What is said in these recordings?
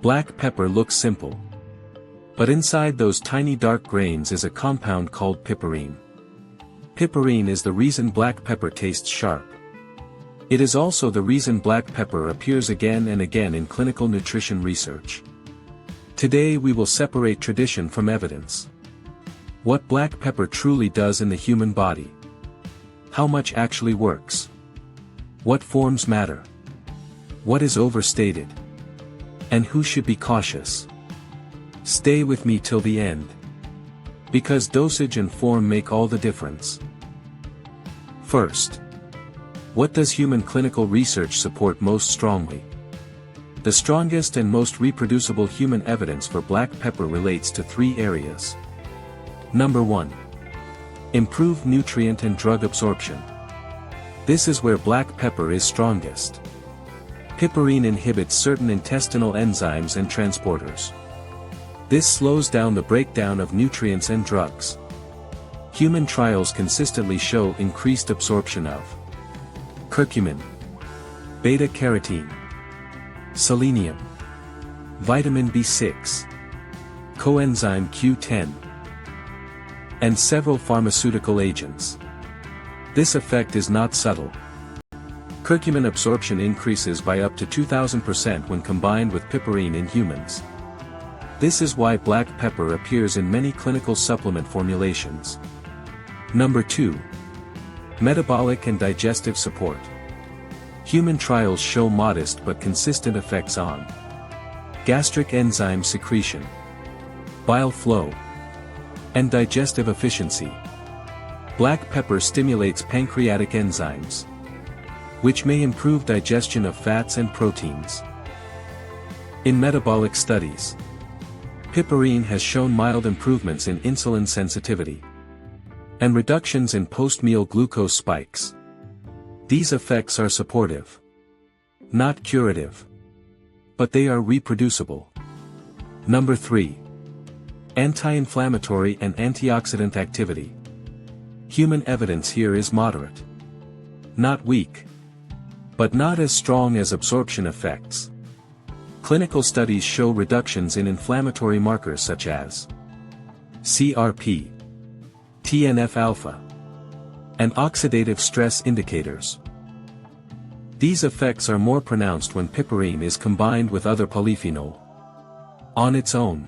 Black pepper looks simple. But inside those tiny dark grains is a compound called piperine. Piperine is the reason black pepper tastes sharp. It is also the reason black pepper appears again and again in clinical nutrition research. Today we will separate tradition from evidence. What black pepper truly does in the human body. How much actually works. What forms matter. What is overstated. And who should be cautious. Stay with me till the end. Because dosage and form make all the difference. First, what does human clinical research support most strongly? The strongest and most reproducible human evidence for black pepper relates to three areas. Number 1. Improved nutrient and drug absorption. This is where black pepper is strongest. Piperine inhibits certain intestinal enzymes and transporters. This slows down the breakdown of nutrients and drugs. Human trials consistently show increased absorption of curcumin, beta-carotene, selenium, vitamin B6, coenzyme Q10, and several pharmaceutical agents. This effect is not subtle. Curcumin absorption increases by up to 2000% when combined with piperine in humans. This is why black pepper appears in many clinical supplement formulations. Number 2. Metabolic and digestive support. Human trials show modest but consistent effects on gastric enzyme secretion, bile flow, and digestive efficiency. Black pepper stimulates pancreatic enzymes, which may improve digestion of fats and proteins. In metabolic studies, piperine has shown mild improvements in insulin sensitivity and reductions in post-meal glucose spikes. These effects are supportive, not curative, but they are reproducible. Number 3. Anti-inflammatory and antioxidant activity. Human evidence here is moderate. Not weak, but not as strong as absorption effects. Clinical studies show reductions in inflammatory markers such as CRP, TNF-alpha, and oxidative stress indicators. These effects are more pronounced when piperine is combined with other polyphenol. On its own,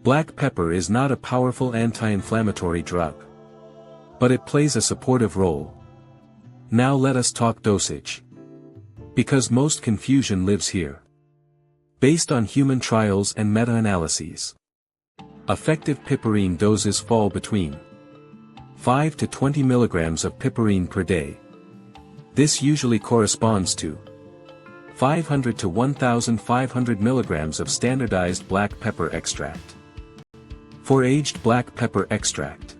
black pepper is not a powerful anti-inflammatory drug, but it plays a supportive role. Now let us talk dosage. Because most confusion lives here. Based on human trials and meta-analyses, effective piperine doses fall between 5 to 20 milligrams of piperine per day. This usually corresponds to 500 to 1,500 milligrams of standardized black pepper extract. For aged black pepper extract,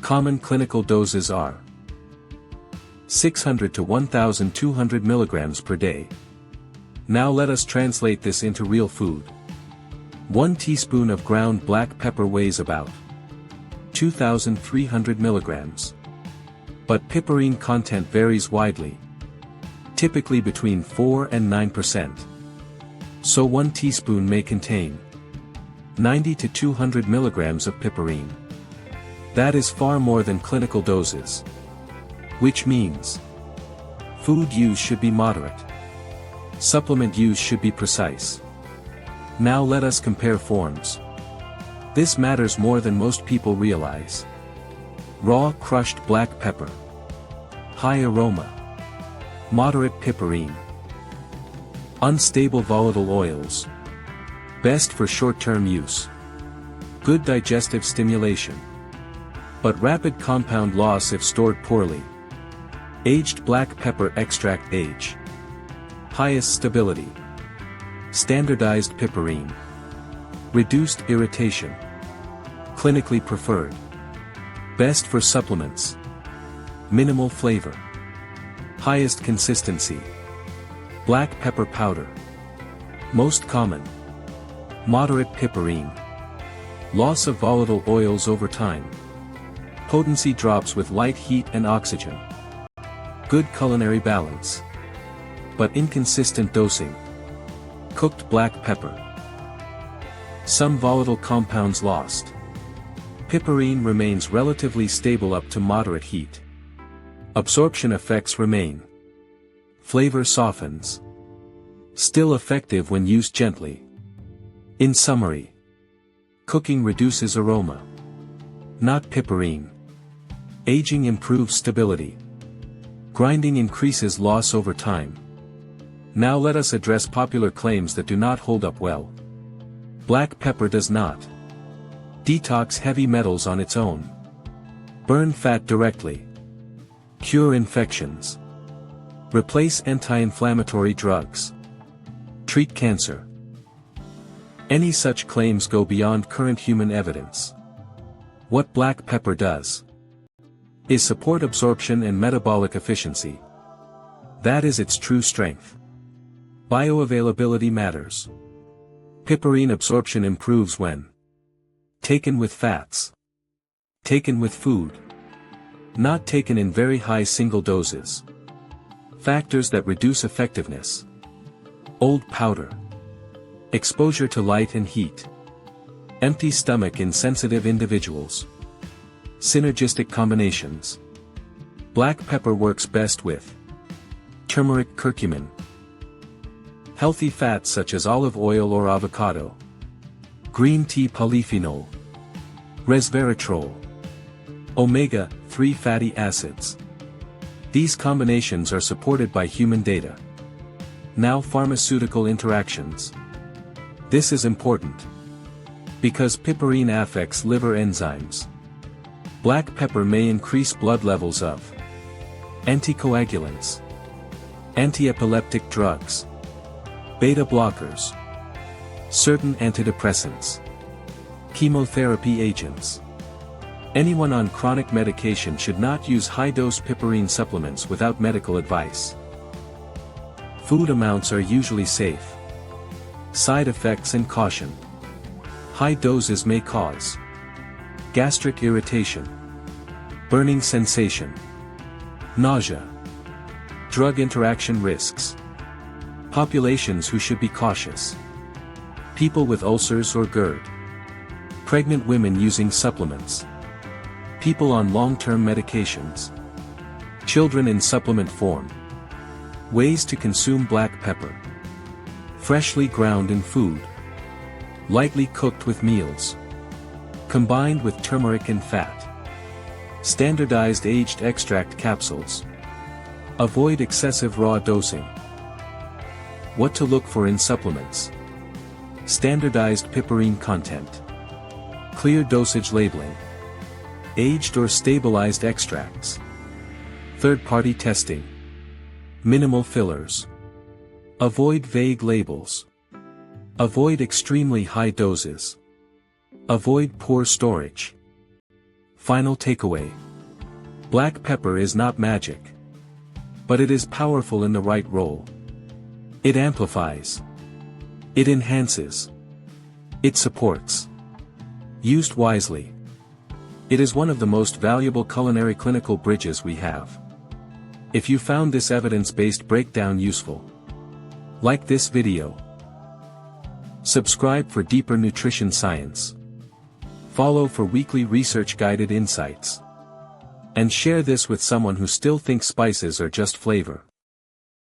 common clinical doses are 600 to 1,200 milligrams per day. Now let us translate this into real food. 1 teaspoon of ground black pepper weighs about 2,300 milligrams. But piperine content varies widely, typically between 4 and 9%. So 1 teaspoon may contain 90 to 200 milligrams of piperine. That is far more than clinical doses. Which means food use should be moderate. Supplement use should be precise. Now let us compare forms. This matters more than most people realize. Raw crushed black pepper. High aroma. Moderate piperine. Unstable volatile oils. Best for short-term use. Good digestive stimulation. But rapid compound loss if stored poorly. Aged black pepper extract age. Highest stability. Standardized piperine. Reduced irritation. Clinically preferred. Best for supplements. Minimal flavor. Highest consistency. Black pepper powder. Most common. Moderate piperine. Loss of volatile oils over time. Potency drops with light heat and oxygen. Good culinary balance. But inconsistent dosing. Cooked black pepper. Some volatile compounds lost. Piperine remains relatively stable up to moderate heat. Absorption effects remain. Flavor softens. Still effective when used gently. In summary, cooking reduces aroma. Not piperine. Aging improves stability. Grinding increases loss over time. Now let us address popular claims that do not hold up well. Black pepper does not detox heavy metals on its own. Burn fat directly. Cure infections. Replace anti-inflammatory drugs. Treat cancer. Any such claims go beyond current human evidence. What black pepper does is support absorption and metabolic efficiency. That is its true strength. Bioavailability matters. Piperine absorption improves when taken with fats. Taken with food. Not taken in very high single doses. Factors that reduce effectiveness. Old powder. Exposure to light and heat. Empty stomach in sensitive individuals. Synergistic combinations. Black pepper works best with turmeric curcumin. Healthy fats such as olive oil or avocado. Green tea polyphenol. Resveratrol. Omega-3 fatty acids. These combinations are supported by human data. Now pharmaceutical interactions. This is important because piperine affects liver enzymes. Black pepper may increase blood levels of anticoagulants, antiepileptic drugs, beta blockers, certain antidepressants, chemotherapy agents. Anyone on chronic medication should not use high-dose piperine supplements without medical advice. Food amounts are usually safe. Side effects and caution. High doses may cause gastric irritation, burning sensation, nausea. Drug interaction risks. Populations who should be cautious. People with ulcers or GERD. Pregnant women using supplements. People on long-term medications. Children in supplement form. Ways to consume black pepper. Freshly ground in food. Lightly cooked with meals. Combined with turmeric and fat. Standardized aged extract capsules. Avoid excessive raw dosing. What to look for in supplements. Standardized piperine content. Clear dosage labeling. Aged or stabilized extracts. Third-party testing. Minimal fillers. Avoid vague labels. Avoid extremely high doses. Avoid poor storage. Final takeaway. Black pepper is not magic. But it is powerful in the right role. It amplifies. It enhances. It supports. Used wisely. It is one of the most valuable culinary clinical bridges we have. If you found this evidence-based breakdown useful, like this video. Subscribe for deeper nutrition science. Follow for weekly research-guided insights. And share this with someone who still thinks spices are just flavor.